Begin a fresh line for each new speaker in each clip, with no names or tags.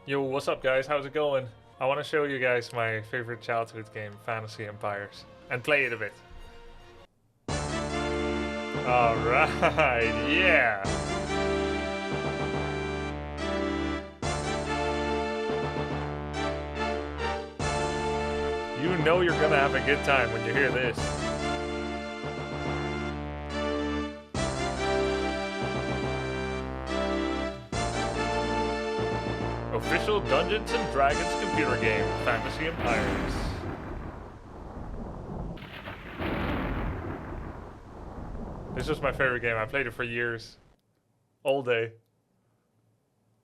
Yo, what's up guys? How's it going? I want to show you guys my favorite childhood game, Fantasy Empires, and play it a bit. Alright, yeah! You know you're gonna have a good time when you hear this. Official Dungeons and Dragons computer game, Fantasy Empires. This was my favorite game. I played it for years. All day.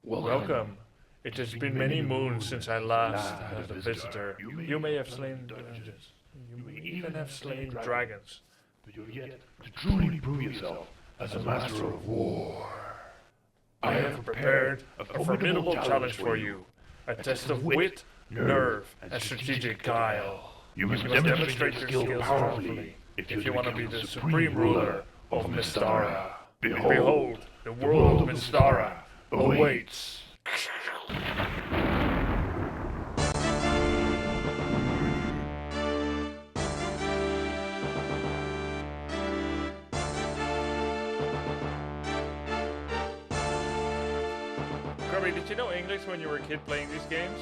Welcome. It has been many moons since I last had a visitor. You may have slain dungeons. You may even have slain dragons.
But you're yet to truly prove yourself as a master of war.
I have prepared a formidable challenge for you. A test of wit, nerve, and strategic guile.
You must
demonstrate your skills powerfully if you want to be the supreme ruler of Mystara. Behold, the world of Mystara awaits. Grubby, did you know English when you were a kid playing these games?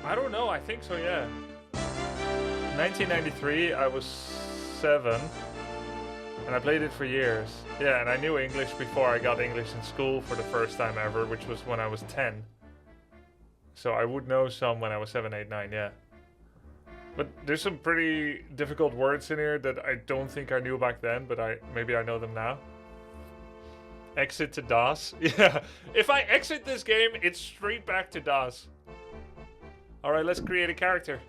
I don't know, I think so, yeah. 1993, I was 7, and I played it for years. Yeah, and I knew English before I got English in school for the first time ever, which was when I was 10. So I would know some when I was 7, 8, 9, yeah. But there's some pretty difficult words in here that I don't think I knew back then, but maybe I know them now. Exit to DOS. Yeah, if I exit this game, it's straight back to DOS. Alright, let's create a character.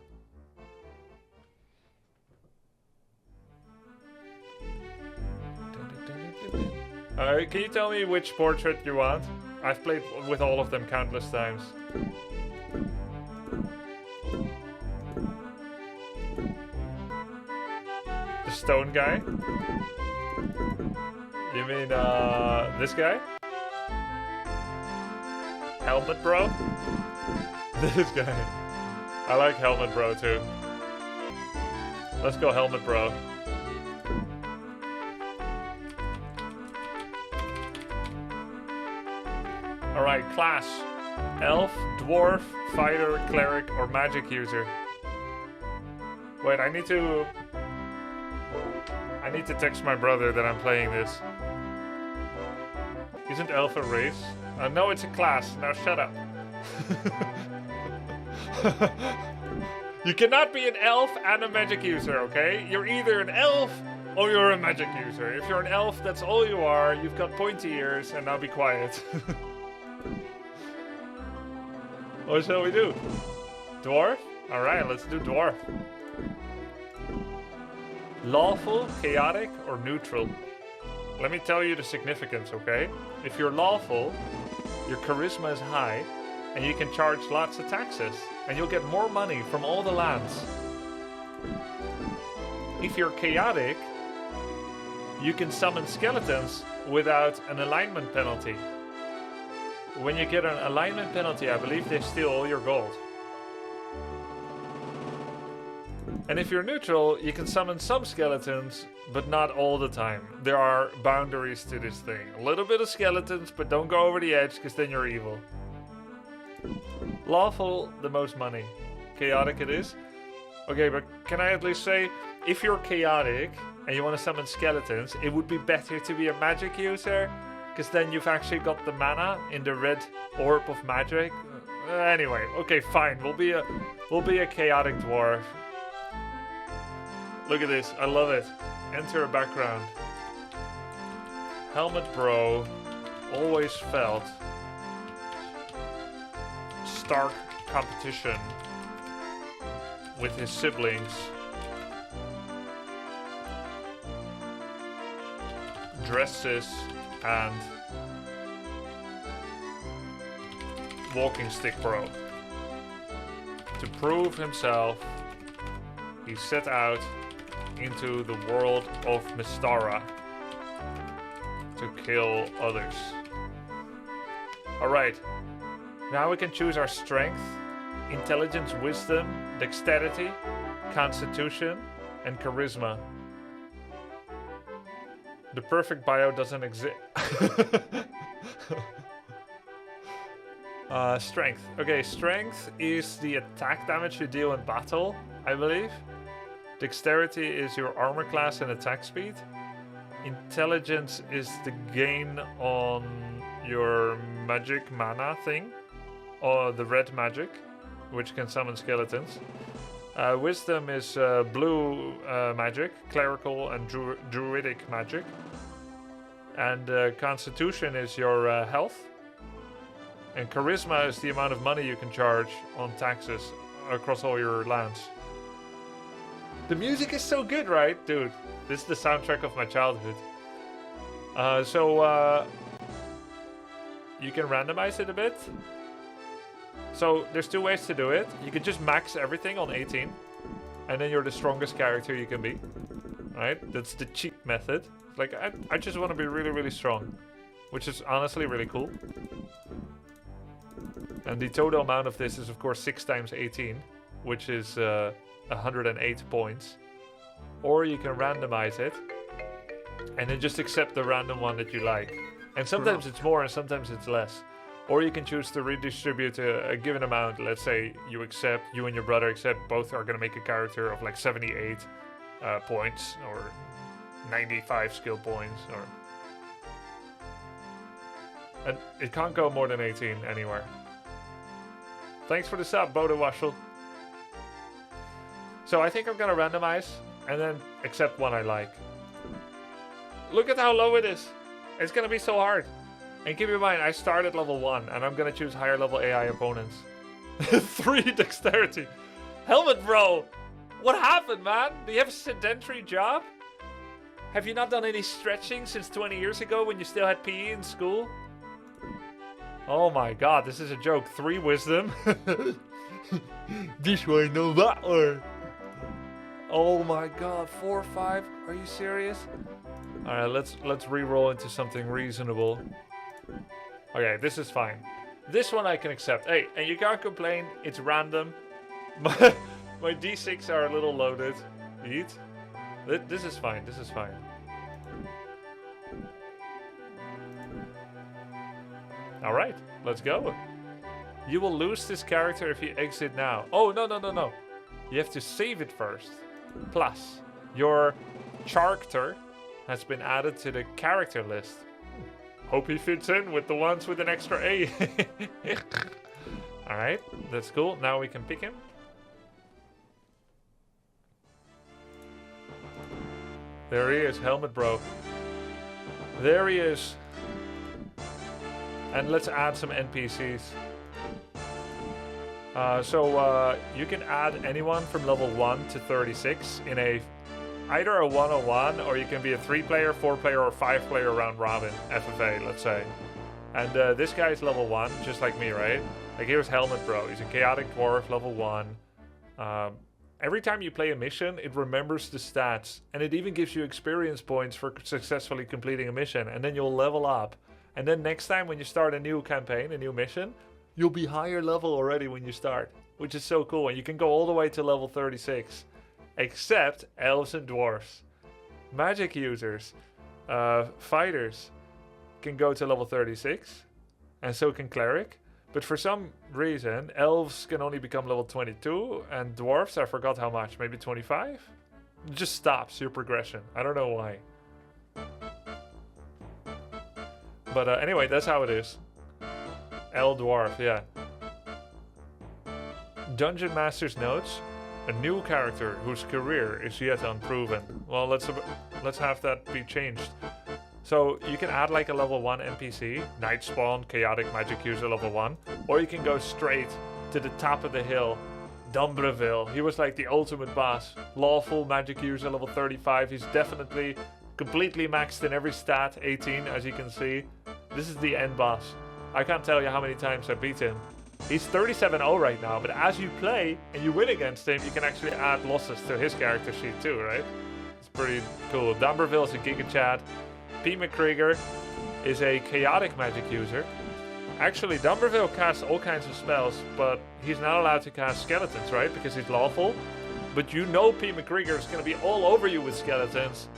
Alright, can you tell me which portrait you want? I've played with all of them countless times. The stone guy? You mean, this guy? Helmet bro? This guy. I like helmet bro too. Let's go helmet bro. Alright, class. Elf, dwarf, fighter, cleric, or magic user. Wait, I need to text my brother that I'm playing this. Isn't elf a race? No, it's a class. Now shut up. You cannot be an elf and a magic user, okay? You're either an elf or you're a magic user. If you're an elf, that's all you are. You've got pointy ears, and now be quiet. What shall we do? Dwarf? Alright, let's do dwarf. Lawful, chaotic, or neutral? Let me tell you the significance, okay? If you're lawful, your charisma is high, and you can charge lots of taxes, and you'll get more money from all the lands. If you're chaotic, you can summon skeletons without an alignment penalty. When you get an alignment penalty, I believe they steal all your gold. And if you're neutral, you can summon some skeletons, but not all the time. There are boundaries to this thing. A little bit of skeletons, but don't go over the edge, because then you're evil. Lawful, the most money. Chaotic it is. Okay, but can I at least say, if you're chaotic and you want to summon skeletons, it would be better to be a magic user, because then you've actually got the mana in the red orb of magic. Anyway, okay, fine. We'll be a chaotic dwarf. Look at this, I love it. Enter a background. Helmet bro, always felt stark competition with his siblings. Dresses and walking stick bro. To prove himself, he set out into the world of Mystara to kill others. Alright, Now we can choose our strength, intelligence, wisdom, dexterity, constitution, and charisma. The perfect bio doesn't exist. Strength. Okay, strength is the attack damage you deal in battle, I believe. Dexterity is your armor class and attack speed. Intelligence is the gain on your magic mana thing, or the red magic, which can summon skeletons. Wisdom is blue magic, clerical and druidic magic. And constitution is your health. And charisma is the amount of money you can charge on taxes across all your lands. The music is so good, right? Dude, this is the soundtrack of my childhood. You can randomize it a bit. So there's two ways to do it. You can just max everything on 18. And then you're the strongest character you can be. Right? That's the cheap method. Like, I just want to be really, really strong. Which is honestly really cool. And the total amount of this is, of course, 6 times 18. Which is 108 points. Or you can randomize it. And then just accept the random one that you like. And sometimes it's more and sometimes it's less. Or you can choose to redistribute a given amount. Let's say you and your brother accept both are going to make a character of like 78 points or 95 skill points. And it can't go more than 18 anywhere. Thanks for the sub, Bodo Waschel. So I think I'm going to randomize and then accept one I like. Look at how low it is. It's going to be so hard. And keep in mind, I start at level 1 and I'm going to choose higher level AI opponents. 3 dexterity. Helmet bro! What happened, man? Do you have a sedentary job? Have you not done any stretching since 20 years ago when you still had PE in school? Oh my god, this is a joke. 3 wisdom. This way, no that one. Oh my god, 4 or 5? Are you serious? Alright, let's re-roll into something reasonable. Okay, this is fine. This one I can accept. Hey, and you can't complain, it's random. My d6 are a little loaded. Eat. This is fine, this is fine. Alright, let's go. You will lose this character if you exit now. Oh, no. You have to save it first. Plus, your character has been added to the character list. Hope he fits in with the ones with an extra A. Alright, that's cool. Now we can pick him. There he is, Helmet Bro. There he is. And let's add some NPCs. You can add anyone from level 1 to 36 in either a 101 or you can be a 3-player, 4-player, or 5-player round robin FFA, let's say. And this guy is level 1, just like me, right? Like here's Helmet Bro. He's a chaotic dwarf, level 1. Every time you play a mission, it remembers the stats, and it even gives you experience points for successfully completing a mission, and then you'll level up. And then next time when you start a new campaign, a new mission, you'll be higher level already when you start, which is so cool. And you can go all the way to level 36, except elves and dwarfs. Magic users, fighters can go to level 36, and so can cleric. But for some reason, elves can only become level 22, and dwarfs, I forgot how much, maybe 25? It just stops your progression. I don't know why. But anyway, that's how it is. El Dwarf, yeah. Dungeon Master's notes. A new character whose career is yet unproven. Well, let's have that be changed. So you can add like a level 1 NPC, Night Spawn, Chaotic Magic User level 1, or you can go straight to the top of the hill, Dumbreville. He was like the ultimate boss. Lawful Magic User level 35. He's definitely completely maxed in every stat, 18 as you can see. This is the end boss. I can't tell you how many times I beat him. He's 37-0 right now, but as you play and you win against him, you can actually add losses to his character sheet too, right? It's pretty cool. Dumbreville is a Giga Chat. P. McCrieger is a chaotic magic user. Actually, Dumberville casts all kinds of spells, but he's not allowed to cast skeletons, right? Because he's lawful. But you know Pete McGregor is going to be all over you with skeletons.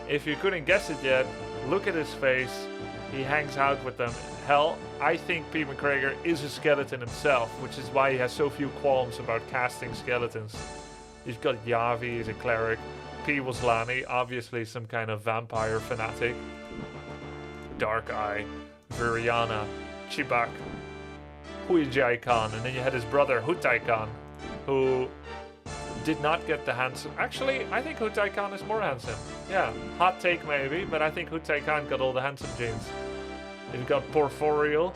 If you couldn't guess it yet, look at his face. He hangs out with them. Hell, I think Pete McGregor is a skeleton himself, which is why he has so few qualms about casting skeletons. You've got Yavi, he's a cleric. P. Waslani, obviously some kind of vampire fanatic. Dark Eye, Viriana, Chibak, Huijai Khan, and then you had his brother Hutai Khan, who did not get the handsome. Actually, I think Hutai Khan is more handsome. Yeah, hot take maybe, but I think Hutai Khan got all the handsome genes. You've got Porforial,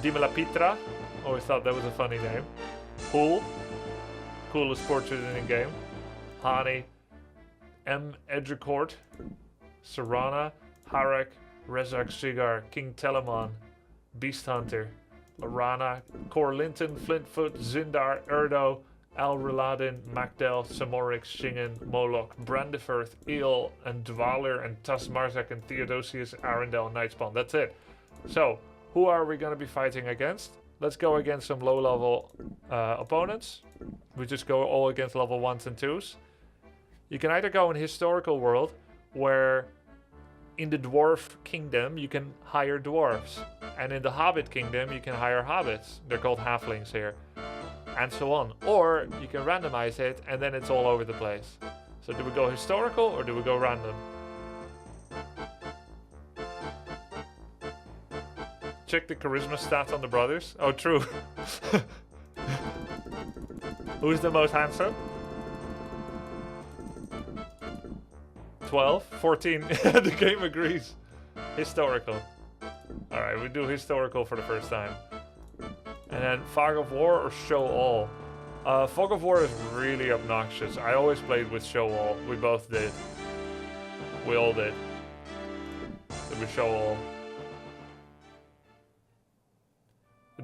Dimalapitra, always thought that was a funny name. Pool, coolest portrait in the game. Hani, M. Edricourt, Serana, Harak, Rezak Sigar, King Telemon, Beast Hunter, Lorana, Cor Linton, Flintfoot, Zindar, Erdo, Al Ruladin, Magdel, Samorix, Shingen, Moloch, Brandiferth, Eel, and Dvaler, and Tas Marzak, and Theodosius, Arendelle, and Nightspawn. That's it. So, who are we going to be fighting against? Let's go against some low-level opponents. We just go all against level 1s and 2s. You can either go in Historical World, where in the Dwarf Kingdom you can hire dwarves. And in the Hobbit Kingdom you can hire hobbits. They're called halflings here. And so on. Or you can randomize it and then it's all over the place. So do we go historical or do we go random? Check the charisma stats on the brothers. Oh, true. Who's the most handsome? 12, 14. The game agrees. Historical. Alright, we do historical for the first time. And then Fog of War or Show All? Fog of War is really obnoxious. I always played with Show All. We both did. We all did. So we Show All.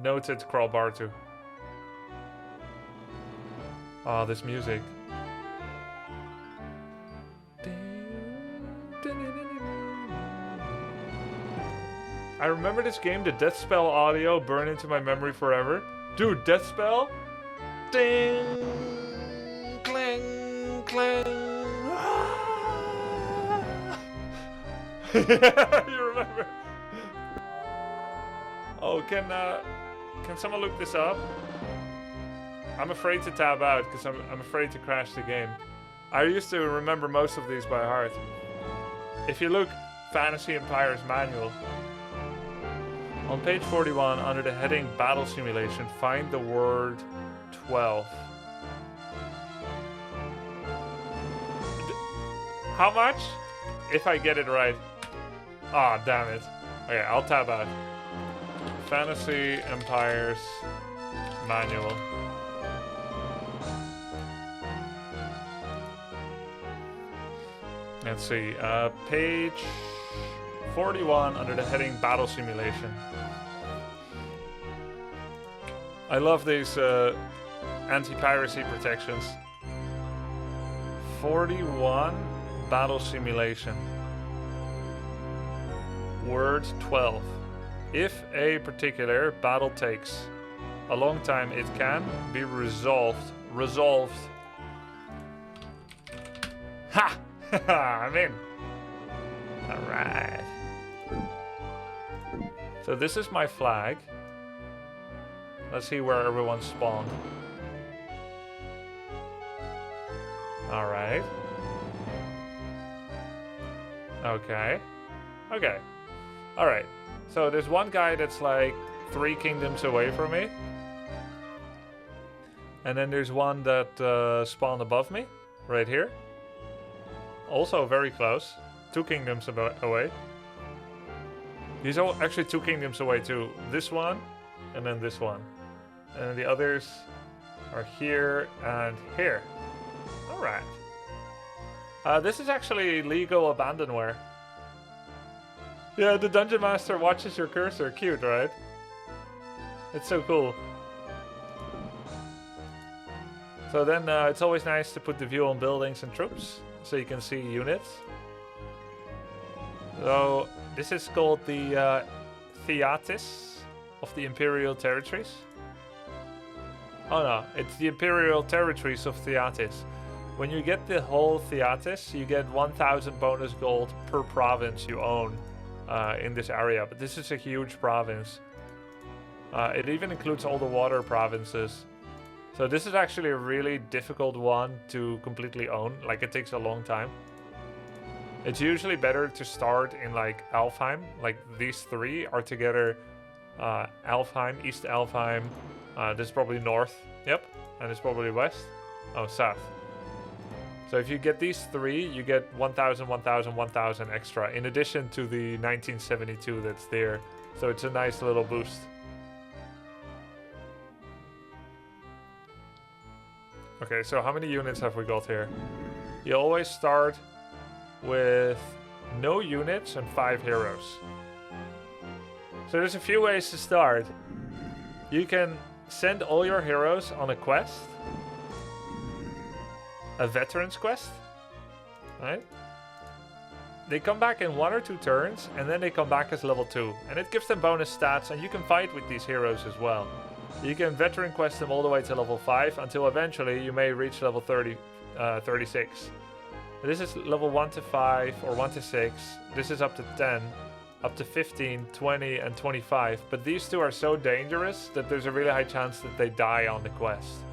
Noted Crawl Bartu. Ah, this music. I remember this game, the Death Spell audio burned into my memory forever. Dude, Death Spell? Ding, clang, clang. You remember? Oh, can someone look this up? I'm afraid to tab out because I'm afraid to crash the game. I used to remember most of these by heart. If you look, Fantasy Empire's Manual. On page 41, under the heading Battle Simulation, find the word 12. How much? If I get it right. Ah, damn it. Okay, I'll tab out. Fantasy Empire's Manual. Let's see, page 41 under the heading Battle Simulation. I love these anti-piracy protections. 41 Battle Simulation. Word 12. If a particular battle takes a long time, it can be resolved. Ha! I'm in. Alright. So this is my flag. Let's see where everyone spawned. Alright. Okay. Okay. Alright. So there's one guy that's like 3 kingdoms away from me. And then there's one that spawned above me. Right here. Also very close. 2 kingdoms away. These are actually 2 kingdoms away too. This one and then this one. And the others are here and here. Alright. This is actually legal abandonware. Yeah, the Dungeon Master watches your cursor. Cute, right? It's so cool. So then it's always nice to put the view on buildings and troops, so you can see units. So this is called the Theatis of the Imperial Territories. Oh no, it's the Imperial Territories of Theatis. When you get the whole Theatis, you get 1000 bonus gold per province you own in this area. But this is a huge province. It even includes all the water provinces. So this is actually a really difficult one to completely own. Like, it takes a long time. It's usually better to start in like Alfheim. Like, these three are together. Alfheim, East Alfheim. This is probably north. Yep. And it's probably west. Oh, south. So if you get these three, you get 1000, 1000, 1000 extra. In addition to the 1972 that's there. So it's a nice little boost. Okay, so how many units have we got here? You always start with no units and 5 heroes. So there's a few ways to start. You can send all your heroes on a quest. A veterans quest. Right? They come back in 1 or 2 turns, and then they come back as level 2. And it gives them bonus stats, and you can fight with these heroes as well. You can veteran quest them all the way to level 5 until eventually you may reach level 36. This is level 1 to 5 or 1 to 6. This is up to 10, up to 15, 20 and 25. But these two are so dangerous that there's a really high chance that they die on the quest.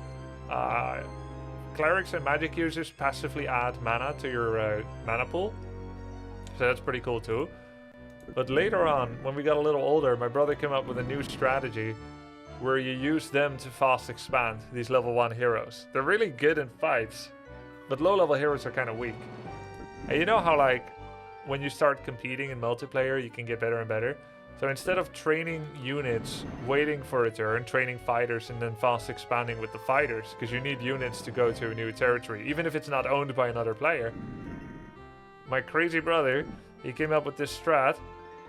Clerics and magic users passively add mana to your mana pool. So that's pretty cool too. But later on, when we got a little older, my brother came up with a new strategy where you use them to fast expand these level 1 heroes. They're really good in fights, but low level heroes are kind of weak. And you know how, like, when you start competing in multiplayer, you can get better and better? So instead of training units, waiting for a turn, training fighters, and then fast expanding with the fighters, because you need units to go to a new territory, even if it's not owned by another player, my crazy brother, he came up with this strat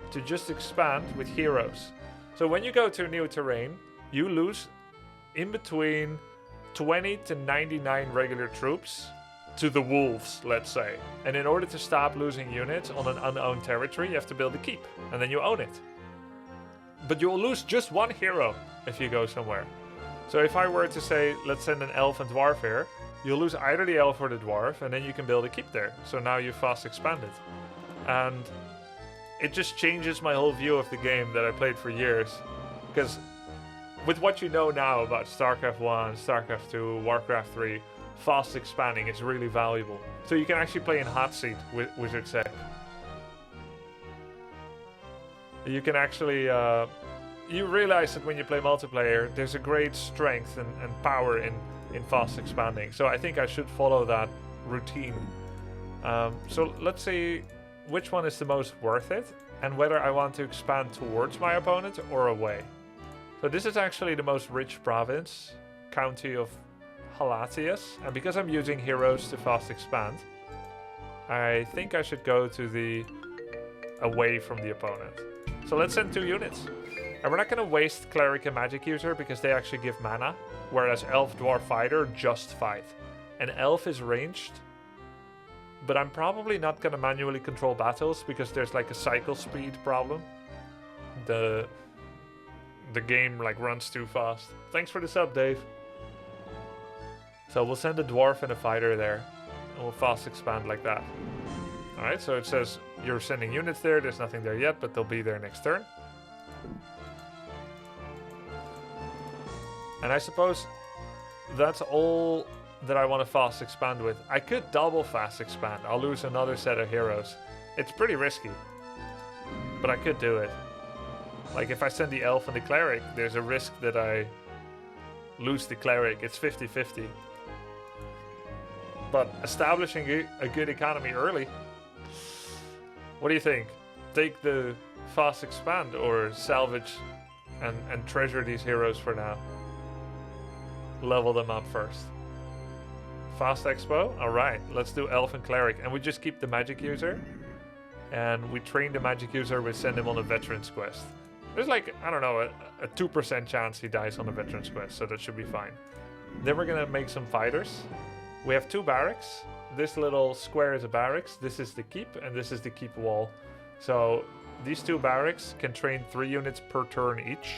to just expand with heroes. So when you go to a new terrain, you lose in between 20 to 99 regular troops to the wolves, let's say. And in order to stop losing units on an unowned territory, you have to build a keep, and then you own it. But you'll lose just 1 hero if you go somewhere. So if I were to say, let's send an elf and dwarf here, you'll lose either the elf or the dwarf, and then you can build a keep there. So now you fast expanded. And it just changes my whole view of the game that I played for years. Because with what you know now about StarCraft 1, StarCraft 2, Warcraft 3, fast expanding is really valuable. So you can actually play in hot seat with Wizard's Egg. You can actually, you realize that when you play multiplayer, there's a great strength and power in fast expanding. So I think I should follow that routine. So let's see which one is the most worth it, and whether I want to expand towards my opponent or away. So this is actually the most rich province, county of Halatius, and because I'm using heroes to fast expand, I think I should go to the away from the opponent. So let's send 2 units. And we're not going to waste Cleric and Magic User because they actually give mana, whereas Elf, Dwarf, Fighter just fight. And Elf is ranged, but I'm probably not going to manually control battles because there's like a cycle speed problem. The game like runs too fast. Thanks for the sub, Dave. So we'll send a dwarf and a fighter there, and we'll fast expand like that. Alright, so it says you're sending units there. There's nothing there yet, but they'll be there next turn. And I suppose that's all that I want to fast expand with. I could double fast expand. I'll lose another set of heroes. It's pretty risky, but I could do it. Like, if I send the elf and the cleric, there's a risk that I lose the cleric. It's 50-50. But establishing a good economy early. What do you think? Take the fast expand or salvage and treasure these heroes for now? Level them up first. Fast expo? Alright, let's do elf and cleric. And we just keep the magic user. And we train the magic user, we send him on a veteran's quest. There's like, I don't know, a 2% chance he dies on a veteran's quest, so that should be fine. Then we're gonna make some fighters. We have 2 barracks. This little square is a barracks. This is the keep, and this is the keep wall. So these 2 barracks can train 3 units per turn each.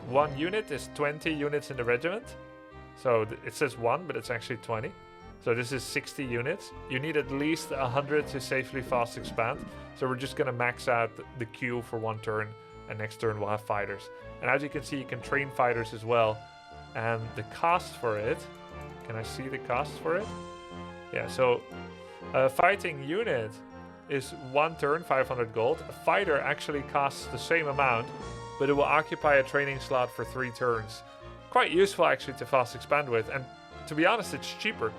1 unit is 20 units in the regiment. So it says 1, but it's actually 20. So this is 60 units. You need at least 100 to safely fast expand. So we're just going to max out the queue for 1 turn. And next turn we'll have fighters. And as you can see, you can train fighters as well. And the cost for it... Can I see the cost for it? Yeah, so a fighting unit is 1 turn, 500 gold. A fighter actually costs the same amount, but it will occupy a training slot for 3 turns. Quite useful actually to fast expand with, and to be honest, it's cheaper.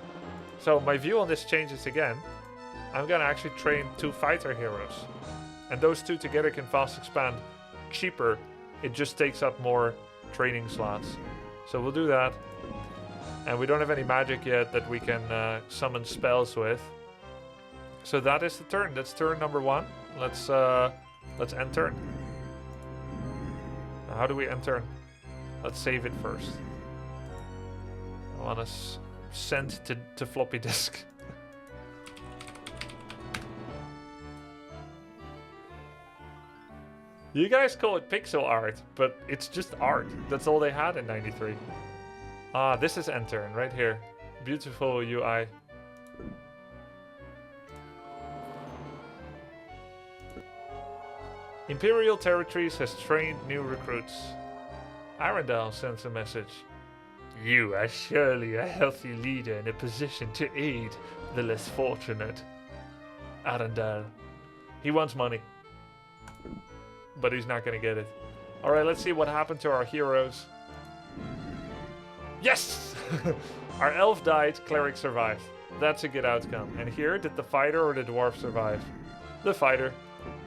So my view on this changes again. I'm gonna actually train 2 fighter heroes, and those 2 together can fast expand cheaper. It just takes up more training slots. So we'll do that. And we don't have any magic yet that we can summon spells with. So that is the turn. That's turn number 1. Let's end turn. Now, how do we end turn? Let's save it first. I want to send to floppy disk. You guys call it pixel art, but it's just art. That's all they had in 93. Ah, this is end turn right here. Beautiful UI. Imperial Territories has trained new recruits. Arendelle sends a message. You are surely a healthy leader in a position to aid the less fortunate. Arendelle. He wants money. But he's not gonna get it. Alright, let's see what happened to our heroes. Yes! Our elf died, cleric survived. That's a good outcome. And here, did the fighter or the dwarf survive? The fighter.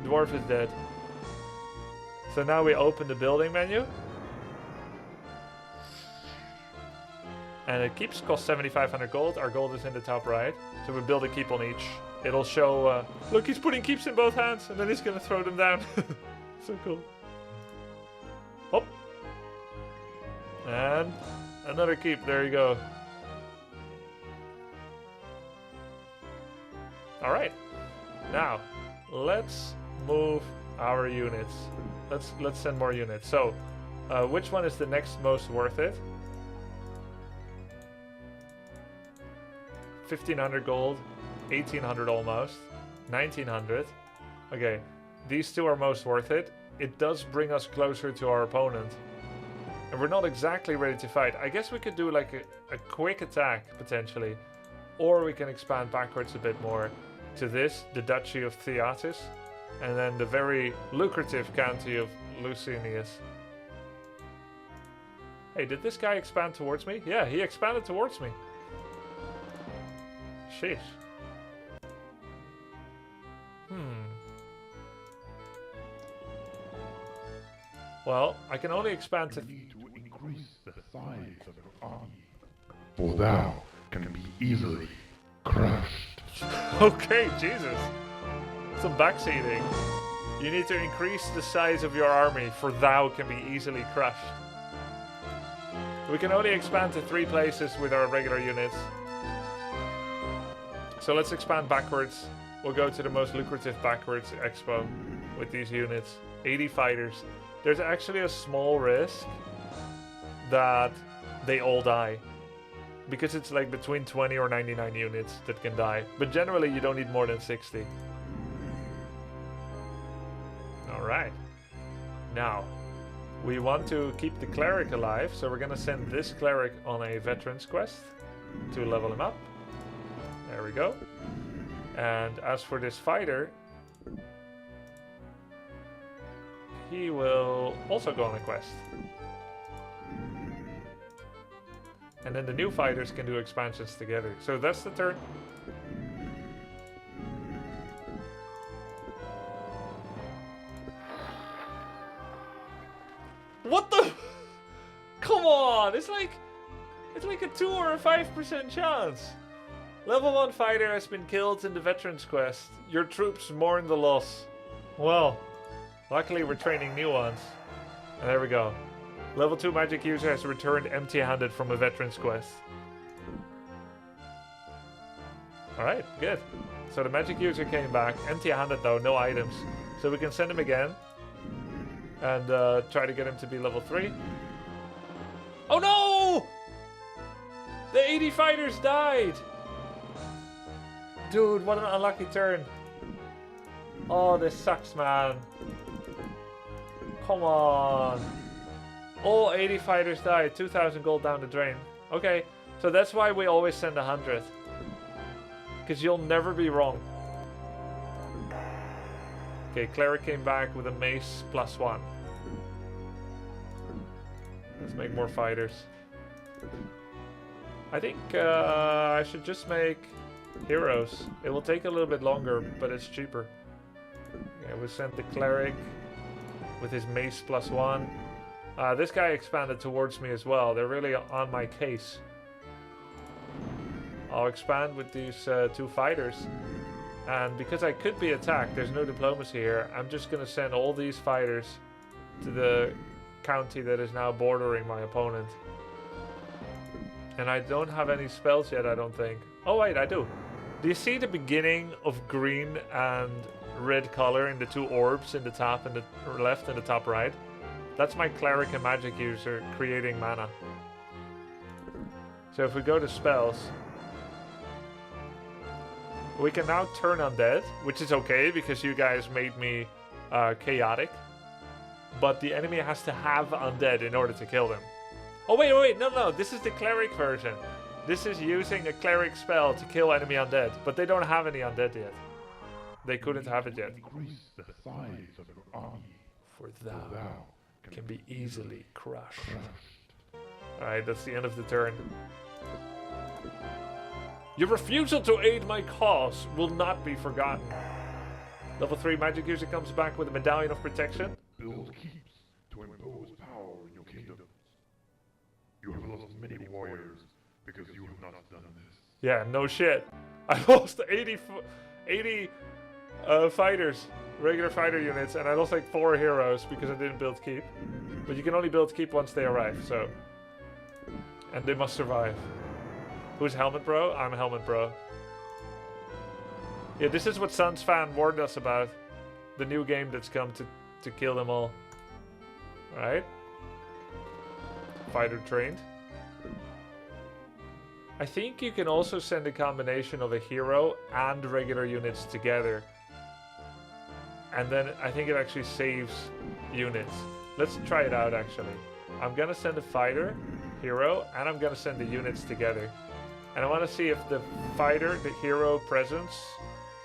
Dwarf is dead. So now we open the building menu. And it keeps cost 7,500 gold. Our gold is in the top right. So we build a keep on each. It'll show, look, he's putting keeps in both hands. And then he's gonna throw them down. So cool. Hop. And another keep. There you go. Alright. Now, let's move our units. Let's send more units. So, which one is the next most worth it? 1,500 gold, 1,800 almost, 1,900. Okay, these 2 are most worth it. It does bring us closer to our opponent. And we're not exactly ready to fight. I guess we could do like a quick attack, potentially. Or we can expand backwards a bit more to this, the Duchy of Theatis. And then the very lucrative county of Lucinius. Hey, did this guy expand towards me? Yeah, he expanded towards me. Sheesh. Well, I can only expand to...
need to increase the size of your army, for thou can be easily crushed.
Okay, Jesus. Some backseating. You need to increase the size of your army, for thou can be easily crushed. We can only expand to 3 places with our regular units. So let's expand backwards. We'll go to the most lucrative backwards expo with these units. 80 fighters. There's actually a small risk that they all die. Because it's like between 20 or 99 units that can die. But generally you don't need more than 60. Alright. Now, we want to keep the cleric alive. So we're gonna send this cleric on a veterans quest to level him up. There we go. And as for this fighter, he will also go on a quest. And then the new fighters can do expansions together. So that's the turn. What the? Come on! It's like a 2 or a 5% chance. Level 1 fighter has been killed in the veterans quest. Your troops mourn the loss. Well, luckily we're training new ones. And there we go. Level 2 magic user has returned empty-handed from a veterans quest. Alright, good. So the magic user came back, empty-handed though, no items. So we can send him again. And try to get him to be level 3. Oh no! The 80 fighters died! Dude, what an unlucky turn. Oh, this sucks, man. Come on. All 80 fighters died. 2,000 gold down the drain. Okay, so that's why we always send 100. Because you'll never be wrong. Okay, Cleric came back with a mace +1. Let's make more fighters. I think I should just make heroes. It will take a little bit longer, but it's cheaper. Yeah, we sent the Cleric with his mace +1. This guy expanded towards me as well. They're really on my case. I'll expand with these 2 fighters. And because I could be attacked, there's no diplomacy here. I'm just going to send all these fighters to the county that is now bordering my opponent. And I don't have any spells yet, I don't think. Oh wait, I do. Do you see the beginning of green and red color in the 2 orbs in the top and the left and the top right? That's my Cleric and Magic user creating mana. So if we go to spells, we can now turn undead, which is okay because you guys made me chaotic. But the enemy has to have undead in order to kill them. Oh wait, no, this is the Cleric version. This is using a Cleric spell to kill enemy undead, but they don't have any undead yet. They couldn't have it yet.
Increase the size of your army,
For thou can be easily crushed. Alright, that's the end of the turn. Your refusal to aid my cause will not be forgotten. Level 3 magic user comes back with a medallion of protection.
Build keeps to impose power in your kingdoms. You have lost many warriors because you have not done this.
Yeah, no shit. I lost 80 fighters, regular fighter units, and I lost like 4 heroes because I didn't build keep. But you can only build keep once they arrive, so. And they must survive. Who's Helmet Bro? I'm Helmet Bro. Yeah, this is what Suns fan warned us about. The new game that's come to kill them all. Right? Fighter trained. I think you can also send a combination of a hero and regular units together. And then I think it actually saves units. Let's try it out actually. I'm gonna send a fighter, hero, and I'm gonna send the units together. And I want to see if the fighter, the hero presence,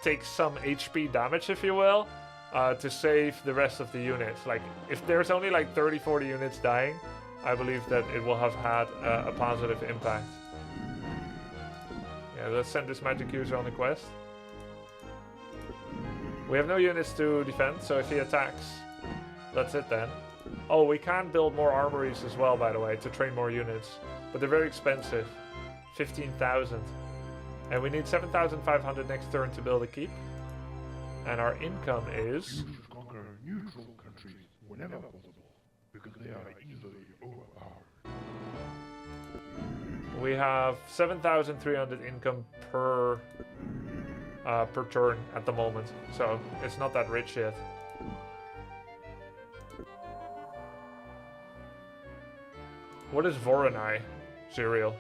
takes some HP damage, if you will, to save the rest of the units. Like, if there's only like 30-40 units dying, I believe that it will have had a positive impact. Yeah, let's send this magic user on the quest. We have no units to defend, so if he attacks, that's it then. Oh, we can build more armories as well, by the way, to train more units. But they're very expensive. 15,000. And we need 7,500 next turn to build a keep. And our income is...
You should conquer neutral countries whenever possible, because they are easily overpowered.
We have 7,300 income per turn at the moment. So it's not that rich yet. What is Voronai? Cereal.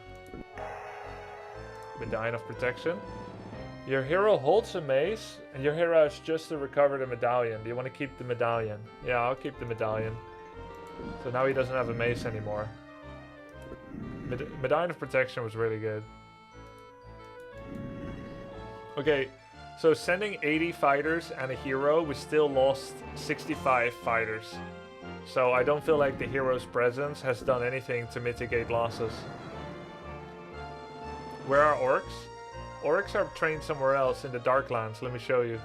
Medallion of Protection. Your hero holds a mace, and your hero has just to recover the medallion. Do you want to keep the medallion? Yeah, I'll keep the medallion. So now he doesn't have a mace anymore. Medallion of Protection was really good. Okay, so sending 80 fighters and a hero, we still lost 65 fighters. So I don't feel like the hero's presence has done anything to mitigate losses. Where are orcs? Orcs are trained somewhere else in the Darklands. Let me show you.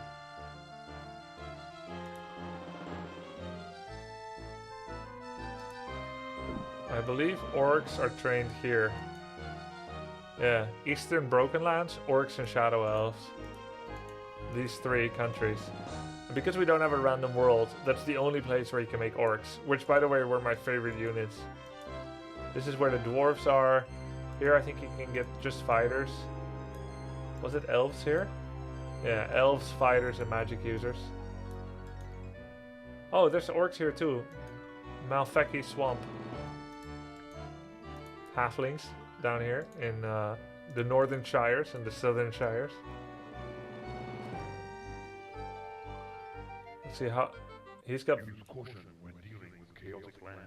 I believe orcs are trained here. Yeah, Eastern Brokenlands, orcs and Shadow Elves. These 3 countries. And because we don't have a random world, that's the only place where you can make orcs. Which, by the way, were my favorite units. This is where the dwarves are. Here I think you can get just fighters. Was it elves here? Yeah, elves, fighters, and magic users. Oh, there's orcs here too. Malfeki Swamp. Halflings down here in the northern shires and the southern shires. Let's see how he's got.
Use caution when dealing with chaotic lands,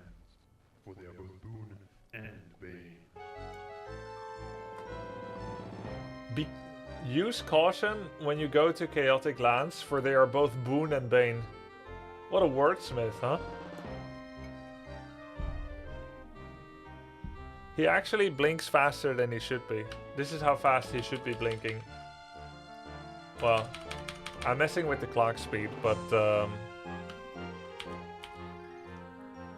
for they are both boon and bane.
Use caution when you go to chaotic lands, for they are both boon and bane. What a wordsmith, huh? He actually blinks faster than he should be. This is how fast he should be blinking. Well, I'm messing with the clock speed, but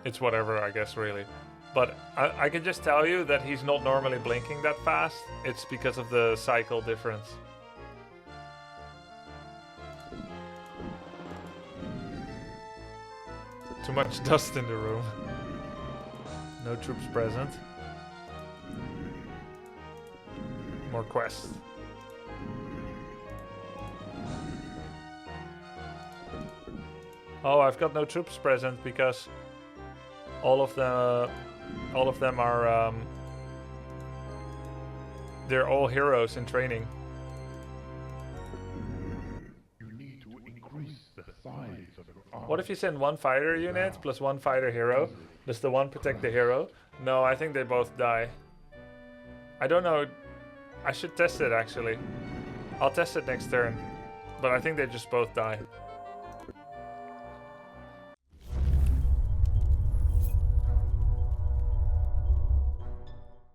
it's whatever, I guess, really. But I can just tell you that he's not normally blinking that fast. It's because of the cycle difference. Too much dust in the room. No troops present. More quests. Oh, I've got no troops present because all of them are they're all heroes in training.
You need to increase the size of your army.
What if you send one fighter unit plus one fighter hero? Does the one protect the hero? No, I think they both die. I don't know. I should test it actually. I'll test it next turn. But I think they just both die.